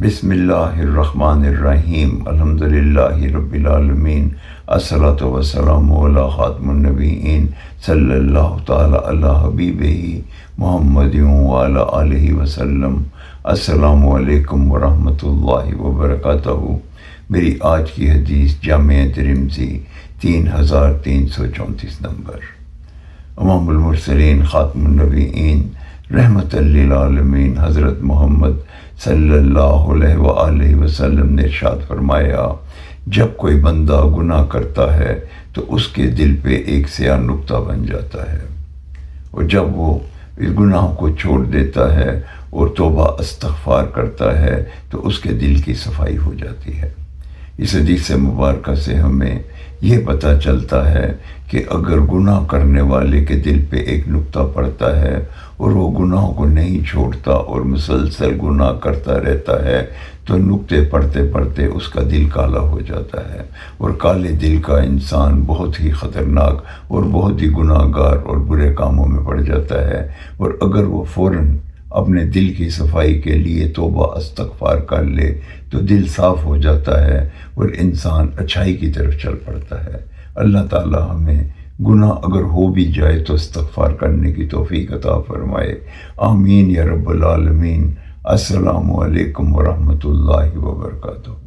بسم اللہ الرحمن الرحیم الحمدللہ رب العالمین الصلاۃ والسلام علی خاتم النبیین صلی اللہ تعالی علی حبیبہ محمد وعلی آلہ وسلم۔ السلام علیکم ورحمۃ اللہ وبرکاتہ۔ میری آج کی حدیث جامع ترمذی 3334 نمبر۔ امام المرسلین خاتم النبیین رحمت للعالمین حضرت محمد صلی اللہ علیہ وآلہ وسلم نے ارشاد فرمایا، جب کوئی بندہ گناہ کرتا ہے تو اس کے دل پہ ایک سیاہ نقطہ بن جاتا ہے، اور جب وہ اس گناہ کو چھوڑ دیتا ہے اور توبہ استغفار کرتا ہے تو اس کے دل کی صفائی ہو جاتی ہے۔ اس حدیث مبارکہ سے ہمیں یہ پتہ چلتا ہے کہ اگر گناہ کرنے والے کے دل پہ ایک نقطہ پڑتا ہے اور وہ گناہوں کو نہیں چھوڑتا اور مسلسل گناہ کرتا رہتا ہے تو نقطے پڑھتے پڑھتے اس کا دل کالا ہو جاتا ہے، اور کالے دل کا انسان بہت ہی خطرناک اور بہت ہی گناہ گار اور برے کاموں میں پڑ جاتا ہے۔ اور اگر وہ فوراً اپنے دل کی صفائی کے لیے توبہ استغفار کر لے تو دل صاف ہو جاتا ہے اور انسان اچھائی کی طرف چل پڑتا ہے۔ اللہ تعالی ہمیں گناہ اگر ہو بھی جائے تو استغفار کرنے کی توفیق عطا فرمائے۔ آمین یا رب العالمین۔ السلام علیکم ورحمۃ اللہ وبرکاتہ۔